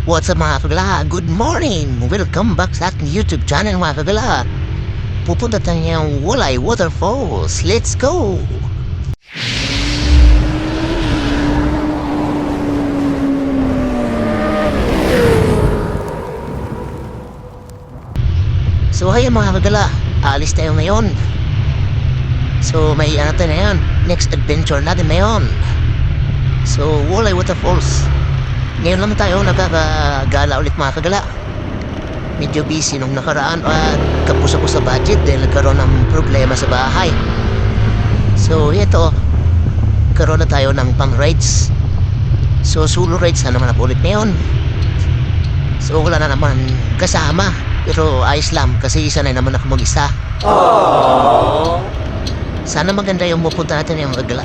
What's up mga kagala? Good morning! Welcome back sa aking YouTube channel mga kagala. Pupunta tayo ng Walay Waterfalls. Let's go! So ayan mga kagala, alis tayo ngayon. So may ano tayo na yan, next adventure natin ngayon. So Walay Waterfalls. Ngayon naman tayo nagkakagala ulit mga kagala. Medyo busy nung nakaraan at kapos ako sa budget dahil nagkaroon ng problema sa bahay. So ito, karoon na tayo ng pang rides. So solo rides na naman ako ulit ngayon. So wala na naman kasama, pero ayos lang kasi isa na naman ako mag-isa. Aww. Sana maganda yung pupunta natin yung magala.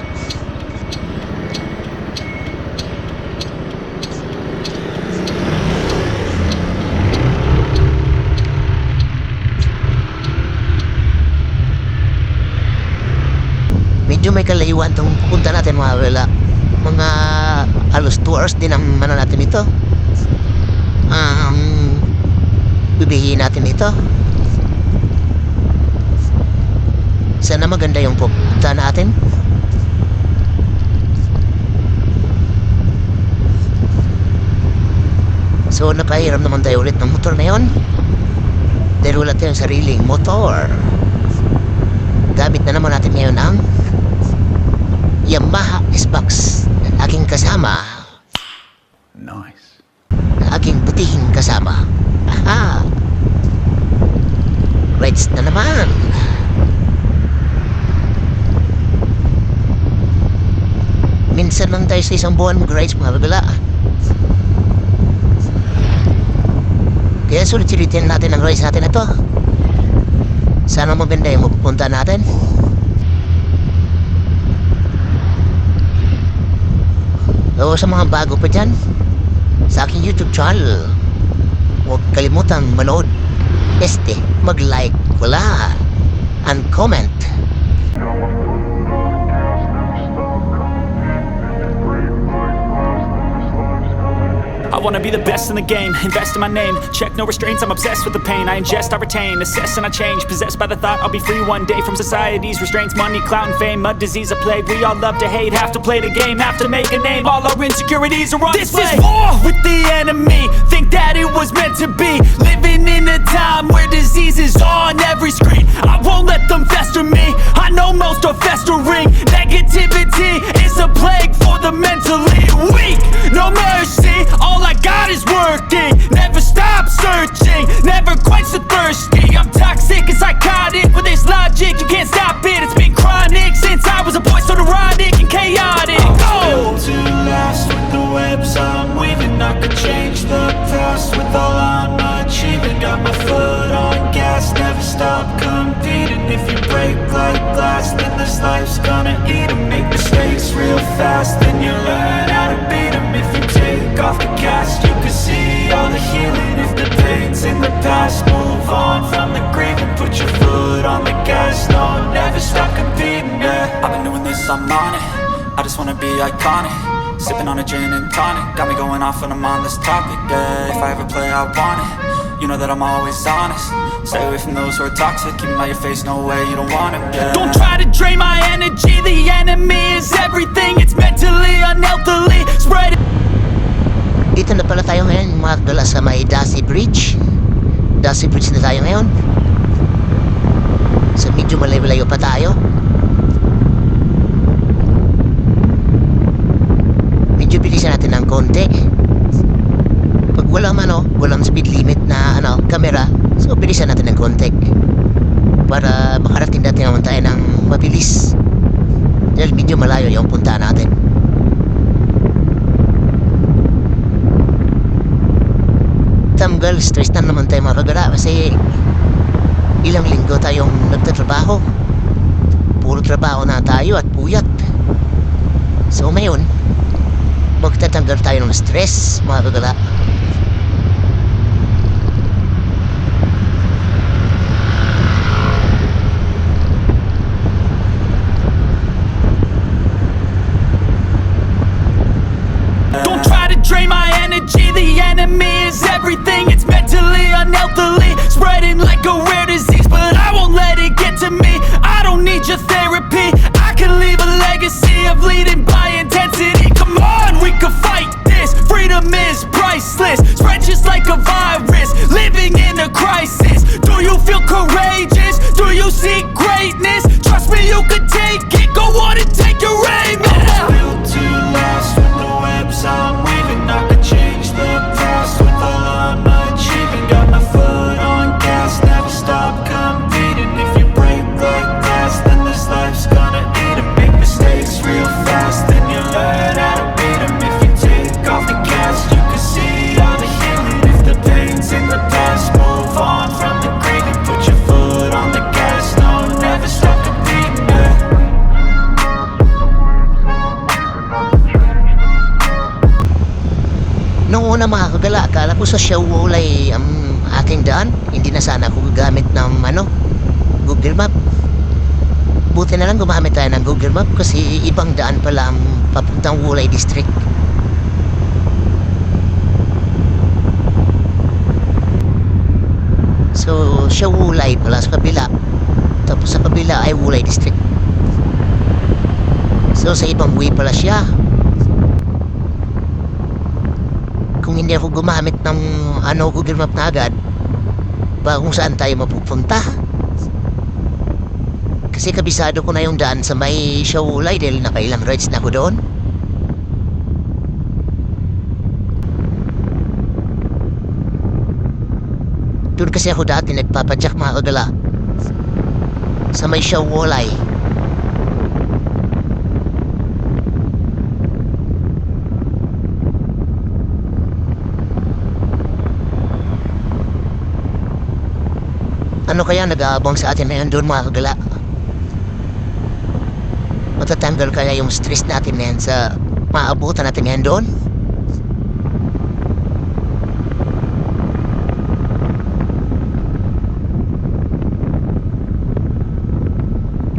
Medyo may kalayuan itong pupunta natin mga wala. Mga halos 2 hours din ang ano natin ito. Bibihin natin ito. Sana maganda yung pupunta natin. So nakahiram naman tayo ulit ng motor na yun. Dahil wala tayong sariling motor. Gamit na naman natin ngayon ang Yamaha S-Box, aking kasama. Nice. Aking butihing kasama. Aha! Rides na naman. Minsan lang tayo sa isang buwan mag-rides mga bagala. Kaya sulit-sulitin natin ang rides natin na to. Sana maganda yung mapupunta natin. O sa mga bago pa dyan sa aking YouTube channel, huwag kalimutang manood, mag-like, wala, and comment. I wanna be the best in the game, invest in my name. Check no restraints, I'm obsessed with the pain. I ingest, I retain, assess and I change. Possessed by the thought I'll be free one day from society's restraints. Money, clout and fame, a disease, a plague. We all love to hate, have to play the game, have to make a name. All our insecurities are on display. This is war with the enemy, think that it was meant to be. Living in a time where disease is on every screen. I won't let them fester me, I know most are festering. Negativity is a plague for the mentally weak. No mercy, all I got is working. Never stop searching, never quench the thirsty. I'm toxic and psychotic with this logic, you can't stop it. It's been chronic since I was a boy, so neurotic and chaotic. I'm built to last with the webs I'm weaving. I could change the past with all I'm achieving. Got my foot on gas, never stop competing. If you break like glass, then this life's gonna eat 'em. Make mistakes real fast, then you learn how to beat 'em. If you take off the cast, you can see all the healing. If the pain's in the past, move on from the grave and put your foot on the gas. No, never stop competing, yeah. I've been doing this, I'm on it. I just wanna be iconic. Sipping on a gin and tonic, got me going off when I'm on this topic, yeah. If I ever play, I want it. You know that I'm always honest. Stay away from those who are toxic. Keep 'em out your face, no way, you don't want it, yeah. Don't try to drain my energy. The enemy is everything. It's mentally, unhealthily spread. Dito na pala tayo ngayon mga kagala sa may Dasi Bridge. Dasi Bridge na tayo ngayon. So medyo malayo pa tayo. Medyo bilisan natin ng konti. Pag walang speed limit na camera, so bilisan natin ng konti para makarating natin naman tayo ng mabilis dahil medyo malayo yung punta natin. Tamgal, stress na naman tayo mga kagala kasi ilang linggo tayong nagtatrabaho. Puro trabaho na tayo at puyat. So ngayon, magtatanggal tayo ng stress mga kagala. Don't try to drain my energy. The enemy priceless, spread just like a virus, living in a crisis. Do you feel courageous? Do you seek greatness? Trust me, you can take it, go on and take your aim, yeah. Built to last with the webs I'm weaving. I could change the past with all I'm achieving. Got my foot on gas, never stop competing. If you break like glass, then this life's gonna eat 'em. Make mistakes real fast, then you learn how to beat 'em. If you take off the cast, you can see all the healing. If the pain's in the past, move on from the grave and put your foot on the gas. No, never stop competing, yeah. Noong una mga kagala, akala ko sa Shawolay ang aking daan. Hindi na sana ako gagamit ng Google Map. Buti na lang gumamit tayo ng Google Map kasi ibang daan pala ang papuntang Wolay District. So, Shawolay pala sa kabila. Tapos sa kabila ay Wolay District. So, sa ibang way pala siya. Kung hindi ako gumamit ng Google Map na agad, ba kung saan tayo mapupunta. Kasi kabisado ko na yung daan sa may Shawolay dahil nakailang rides na ako doon. Doon kasi ako dati nagpapadyak mga kagala sa may Shawolay. Ano kaya nag-aabang sa atin ngayon doon mga kagala? Matatanggal kaya yung stress natin ngayon sa maabutan natin ngayon doon?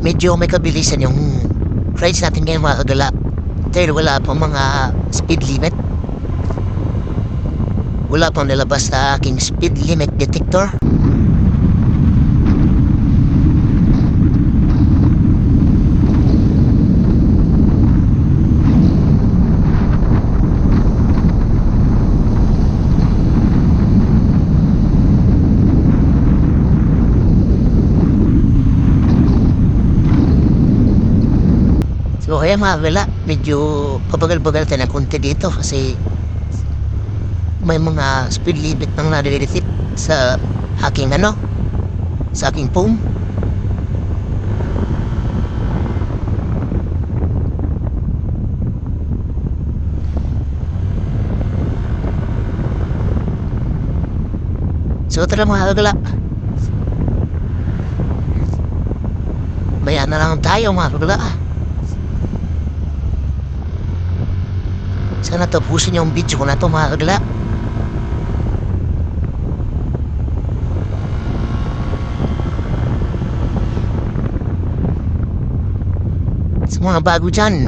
Medyo may kabilisan yung rides natin ngayon mga kagala dahil wala pang mga speed limit. Wala pang nilabas sa aking speed limit detector. So kaya mga kagala, medyo pabagal-bagal tayo ng konti dito kasi may mga speed limit nang nare-detect sa aking sa aking phone. So tara mga kagala, bayan na lang tayo mga kagala. Sana tapusin yung video ko na to mga kagala. Sa mga bago dyan,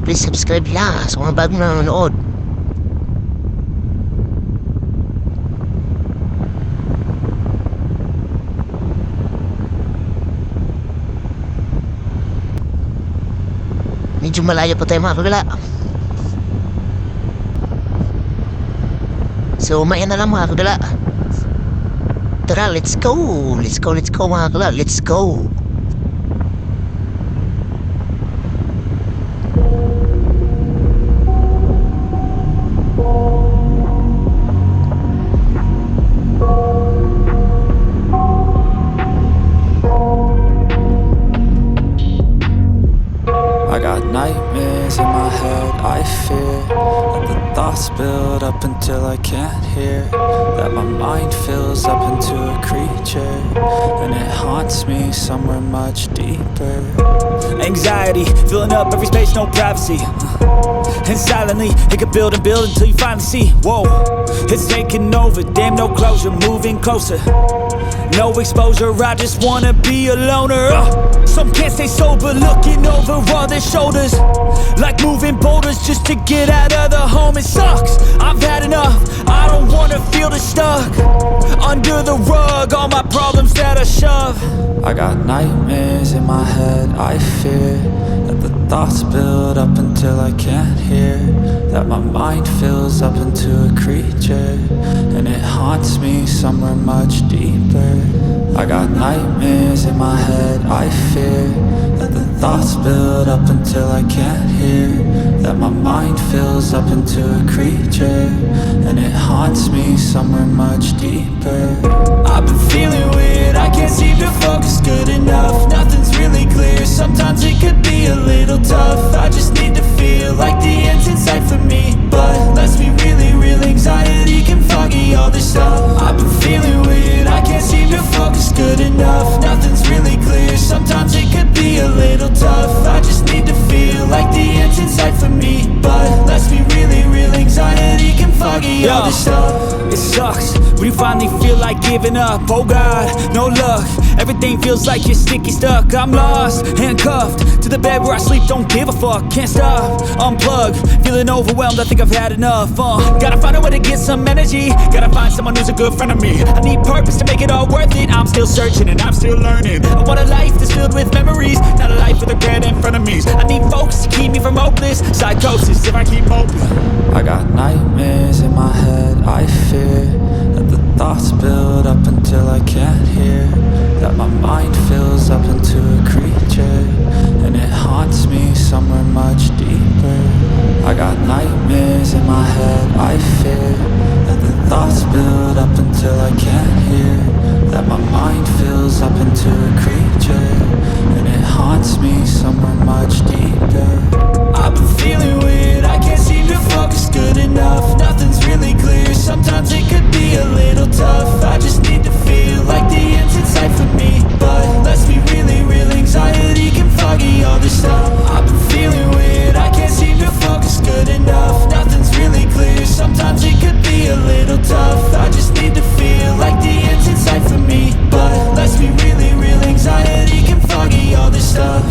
please subscribe lang sa mga bagong nanonood. Medyo malayo pa tayo mga kagala. So, maya na lang mga kagala. Tara, let's go! Let's go mga kagala, let's go! I got nightmares in my head, I fear that the thoughts build up until I can't hear, that my mind fills up into a creature, and it haunts me somewhere much deeper. Anxiety, filling up every space, no privacy. And silently, it could build and build until you finally see. Whoa, it's taking over, damn no closure, moving closer. No exposure, I just wanna be a loner. Some can't stay sober, looking over all their shoulders, like moving boulders just to get out of the home. It sucks, I've had enough, I don't wanna feel the stuck under the rug. unplug all my problems that I shove. I got nightmares in my head, I fear that the thoughts build up until I can't hear, that my mind fills up into a creature, and it haunts me somewhere much deeper. I got nightmares in my head, I fear that the thoughts build up until I can't hear, that my mind fills up into a creature, and it haunts me somewhere much deeper. I've been feeling weird, I can't seem to focus good enough. Nothing's really clear, sometimes it could be a little tough. I just need to feel like the end's in sight for me, but let's be really real, anxiety can foggy all this stuff. I've been feeling weird, I can't seem to focus good enough. Nothing's really clear, sometimes it could be a little tough. I just need to feel like the end's in sight for me, but let's be really real, anxiety can foggy all this stuff. It sucks when you finally feel like giving up. Oh God, no luck. Everything feels like you're sticky stuck. I'm lost, handcuffed to the bed where I sleep. Don't give a fuck, can't stop. Unplug, feeling overwhelmed. I think I've had enough. Gotta find a way to get some energy. Gotta find someone who's a good friend of me. I need purpose to make it all worth it. I'm still searching and I'm still learning. I want a life that's filled with memories, not a life with regret and frenemies. I need focus to keep me from hopeless psychosis if I keep hoping. I got nightmares in my head, I fear that the thoughts build up until I can't hear, that my mind fills up into a creature, and it haunts me somewhere much deeper. I got nightmares in my head, I fear that the thoughts build up until I can't hear, that my mind fills up into a creature, and it haunts me somewhere much deeper. I've been feeling weird, I can't seem to focus good enough. Nothing's really clear, sometimes it could be a little tough. I just need to feel like the end's in sight for me, but let's be really real, anxiety can foggy all this stuff. I've been feeling weird, I can't seem to focus good enough. Nothing's really clear, sometimes it could be a little tough. I just need to feel like the end's in sight for me, but let's be really real, anxiety can foggy all this stuff.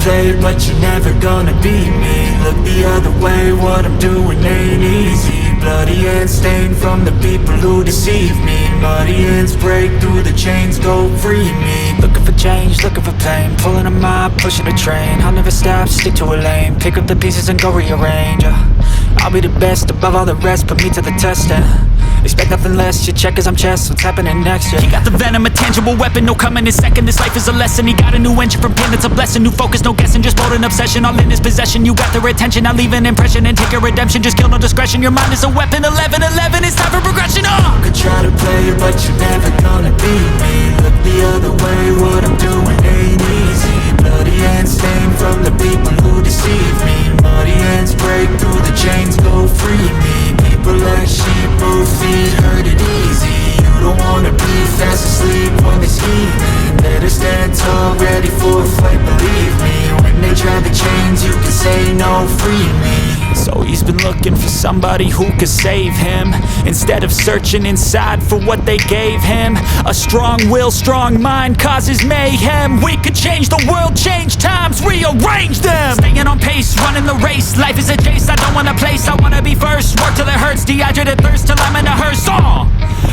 play, but you're never gonna beat me. Look the other way, what I'm doing ain't easy. Bloody hands stained from the people who deceive me. Muddy hands break through the chains, go free me. Looking for change, looking for pain, pulling a mob, pushing a train. I'll never stop, stick to a lane, pick up the pieces and go rearrange. I'll be the best above all the rest, put me to the test and expect nothing less, your check is I'm chess, what's happening next, yeah. He got the venom, a tangible weapon, no coming in second. This life is a lesson, he got a new engine from pain, it's a blessing. New focus, no guessing, just bold and obsession, all in his possession. You got their attention, I'll leave an impression and take a redemption. Just kill, no discretion, your mind is a weapon. 11-11, it's time for progression, You could try to play, but you're never gonna beat me. Look the other way, what I'm doing ain't easy. Bloody hands stained from the people who deceive me. Muddy hands break through the chains, go free me. People like sheep move feet, hurt it easy. You don't wanna be fast asleep when they're scheming. Better stand tall, ready for a fight, believe me. When they try the chains, you can say no, free me. So he's been looking for somebody who could save him, instead of searching inside for what they gave him. A strong will, strong mind causes mayhem. We could change the world, change times, rearrange them. Staying on pace, running the race. Life is a chase, I don't want a place, I wanna be first. Work till it hurts, dehydrated thirst till I'm in a hearse.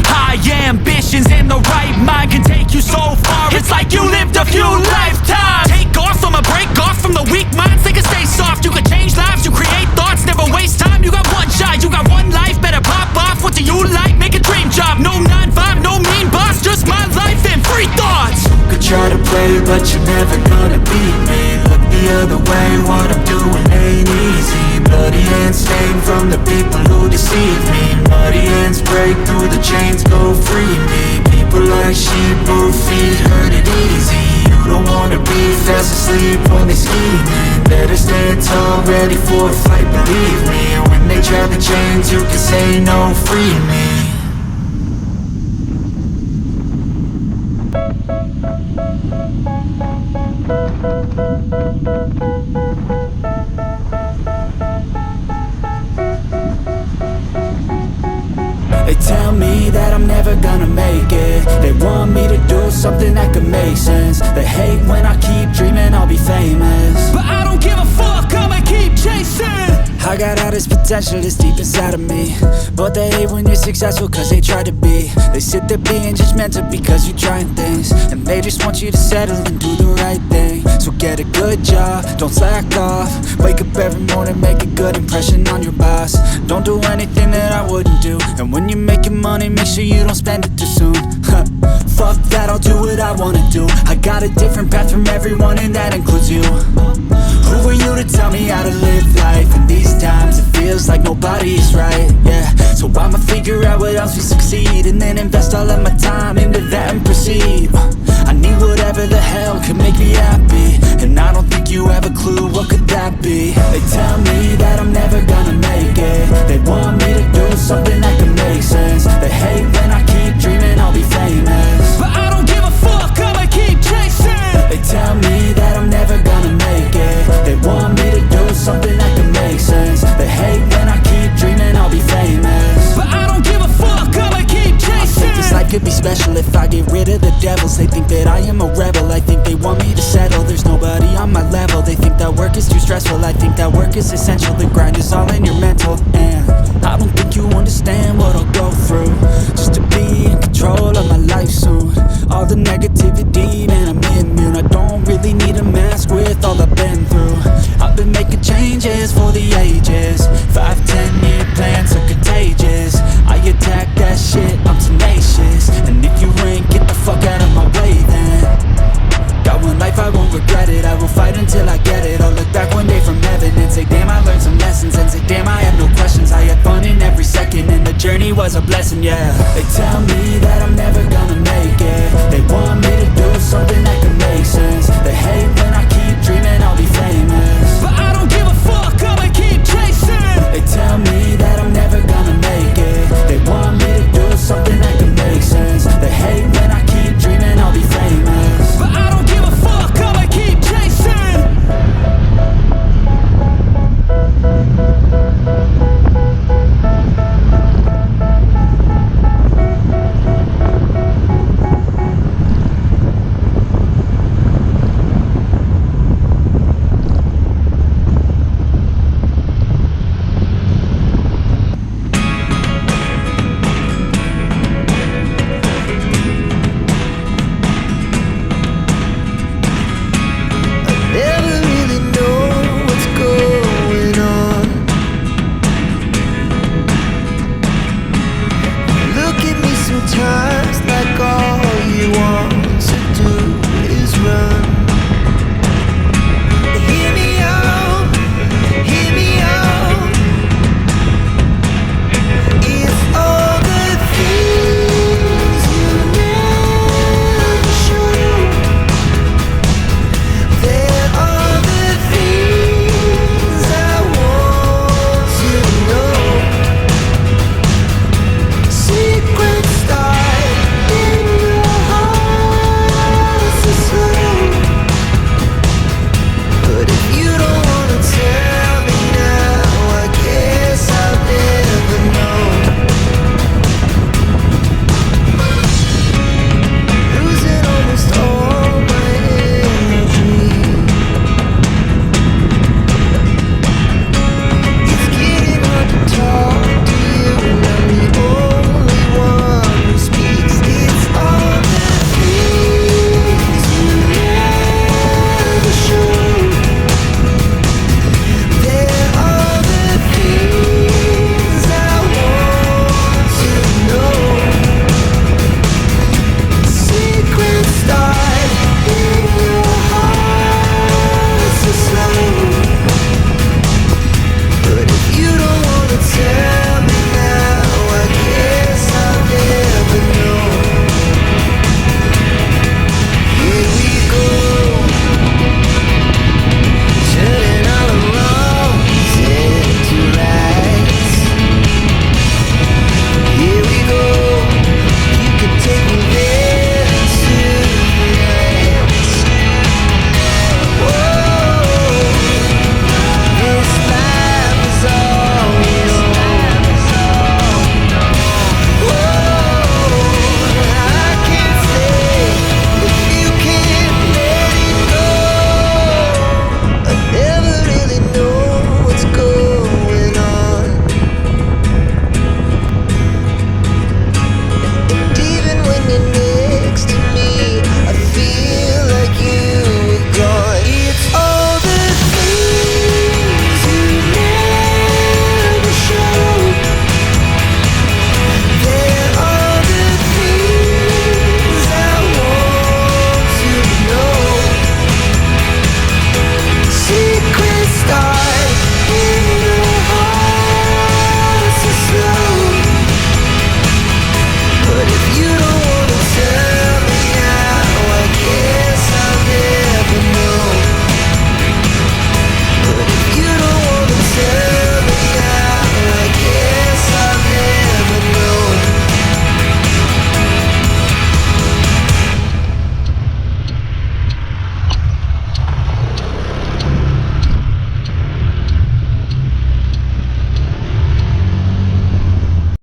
High ambitions in the right mind can take you so far. It's like you lived a few lifetimes. Take off from a break off from the weak minds, they can stay soft. You can change lives, you create thoughts, never waste time. You got one shot, you got one life, better pop off. What do you like? Make a dream job. No 9-5, no mean boss, just my life and free thoughts. You could try to play, but you're never gonna beat me. Look the other way, what I'm doing ain't easy. Bloody hands stained from the people who deceive me. Muddy hands break through the chains, go free me. People like sheep move feet, hurt it easy. You don't wanna be fast asleep when they scheming. Better stand tall, ready for a fight, believe me. When they try the chains, you can say no, free me. They tell me that I'm never gonna make it. They want me to do something that could make sense. They hate when I keep dreaming I'll be famous, but I don't give a fuck, I'ma keep chasing. I got all this potential that's deep inside of me, but they hate when you're successful cause they try to be. They sit there being judgmental because you're trying things, and they just want you to settle and do the right thing. So get a good job, don't slack off. Wake up every morning, make a good impression on your boss. Don't do anything that I wouldn't do, and when you're making money, make sure you don't spend it too soon. Fuck that, I'll do what I wanna do. I got a different path from everyone and that includes you. Who are you to tell me how to live life? In these times it feels like nobody is right, yeah. So I'ma figure out what else we succeed, and then invest all of my time into that and proceed. I need whatever the hell could make me happy, and I don't think you have a clue what could that be. They tell me that I'm never gonna make it. They want me to do something that can make sense. They hate when I keep dreaming I'll be famous, but I don't give a fuck, I'ma keep chasing. They tell me that I'm never gonna make it. They want me to do something that can make sense. They hate when I keep dreaming I'll be famous, but I don't give a fuck, I'ma keep chasing. I think this life could be special if I get rid of the devils. They think that I am a rebel, I think they want me to settle. There's nobody on my level, they think that work is too stressful. I think that work is essential, the grind is all in your mental. And I don't think you understand what I'll go through just to be in control of my life soon. All the negativity, man, I'm immune. I don't really need a mask with all I've been through. I've been making changes for the ages. 5-10 year plans are contagious. I attack that shit, I'm tenacious. And if you ain't, get the fuck out of my way then. Got one life, I won't regret it. I will fight until I get it. I'll look back one day from heaven and say, damn, I learned some lessons. And say, damn, I have no questions. I had fun in every second, and the journey was a blessing, yeah. They tell me that I'm never gonna make it. They want me to do something that can make sense. They hate when I keep dreaming I'll be famous, but I don't give a fuck, I'm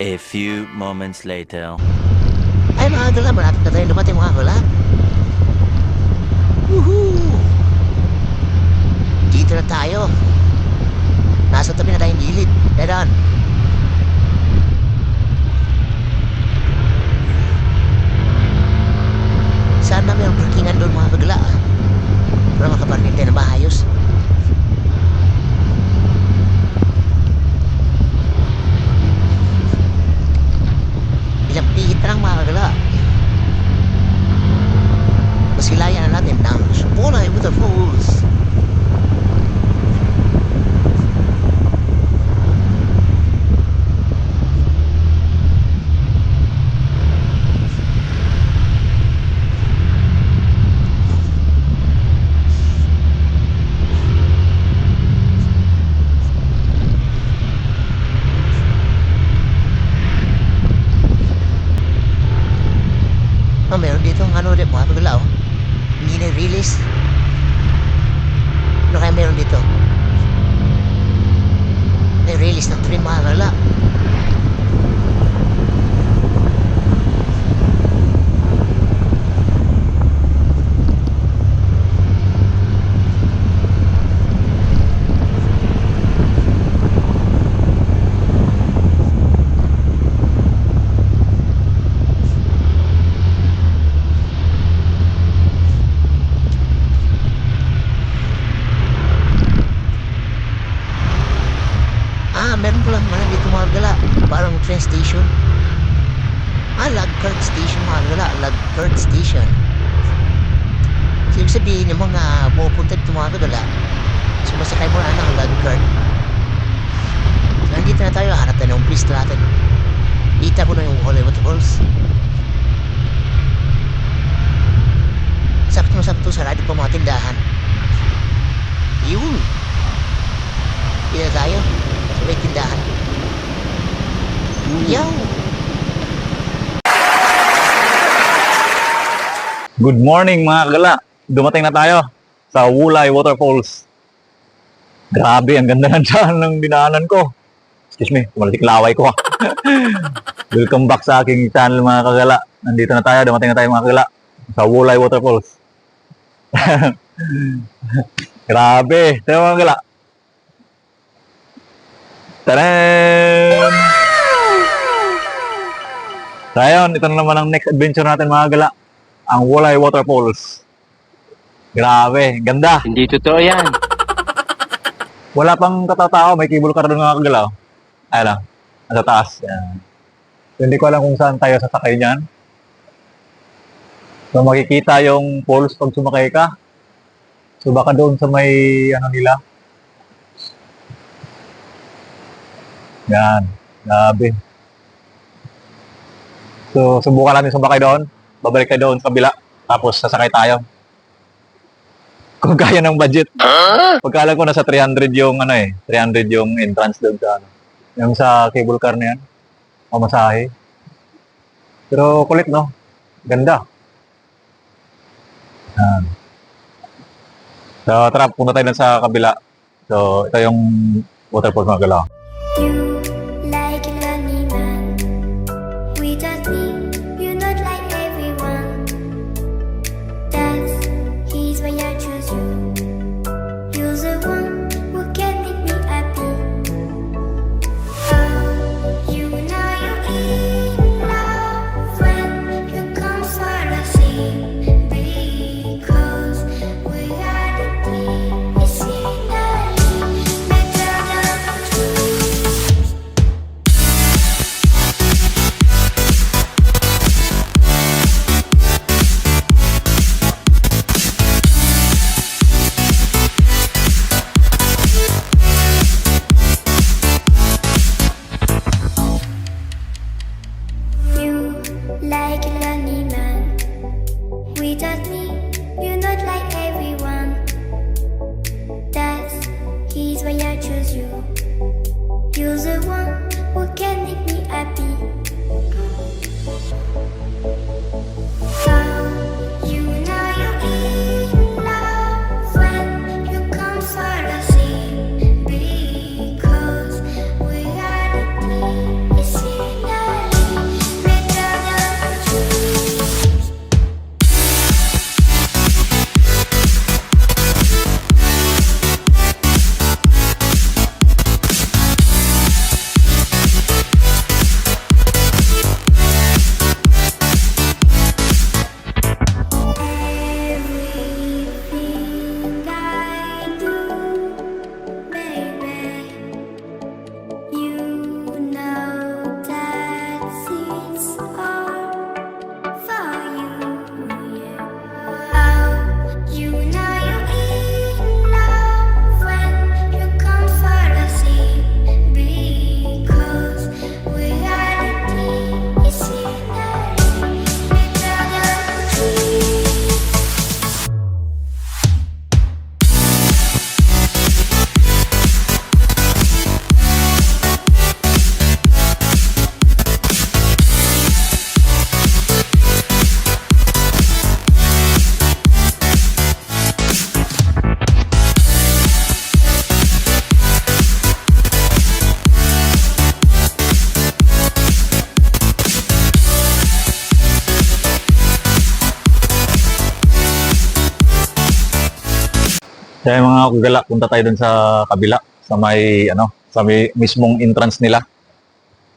A few moments later. Ay mga gala, malapit na tayo dumating mga gala. Woohoo! Dito na tayo. Nasa tabi na tayong gilid. Meron. Sana mayroong parkingan doon mga kagala. Para makaparking tayo na maayos. Ilang pihit na lang mga kagala. Masilayan na natin ng Suponay Waterfalls. Meron dito ang ano ulit mga kagala, oh. Hindi na-release. Ano kaya meron dito? May release ng 3 mga kagala. Meron pala mga dito mga gala. Parang train station. Lagcart station mga gala. Lagcart station. So, ibig sabihin yung mga pupunta dito mga gala, sumasakay mo na ng lagcart. So, nandito na tayo. Hanap tayo ng place natin. Kita ko na yung Hollywood Waterfalls. Sakto sa radyo pa mga tindahan. Yun. Dito tayo. May tindahan. Yaw! Good morning mga kagala. Dumating na tayo sa Wulay Waterfalls. Grabe, ang ganda ng dyan ng dinaanan ko. Excuse me, kumalatik laway ko ha. Welcome back sa aking channel mga kagala. Nandito na tayo, dumating na tayo mga kagala sa Wulay Waterfalls. Grabe, tayo mga kagala. Taran! So ayun, ito na naman ang next adventure natin mga gala. Ang Wulay Waterfalls. Grabe, ganda. Hindi totoo yan. Wala pang katatao, may cable car doon mga kagala. Ayun lang, nasa taas. Yan. So, hindi ko alam kung saan tayo sasakay niyan. So makikita yung falls pag sumakay ka. So baka doon sa may ano nila. Yan, grabe. So, subukan natin sumakay doon. Babalik tayo doon sa kabila. Tapos, sasakay tayo. Kung kaya ng budget. Pagkala ko nasa 300 yung 300 yung entrance doon sa yung sa cable car na yan. Pamasahe. Pero kulit, no? Ganda. Yan. So, tara, punta tayo doon sa kabila. So, ito yung waterfall mga galaw. You like a lonely man without me, you're not like everyone. That's he's why I choose you. You're the one who can make me happy. Oh, you know you're in love when you come for the same. Because we are the team, it's finally better than two. You like a lonely man without me, you're not like everyone. That's he's why I choose you. You're the one who can make me happy. Oh, you know you're in love when you come for the same. Because we are the team, it's finally. Kaya mga kagala, punta tayo dun sa kabila, sa may mismong entrance nila.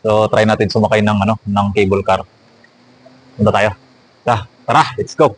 So try natin sumakay ng ng cable car. Punta tayo. Tara, let's go.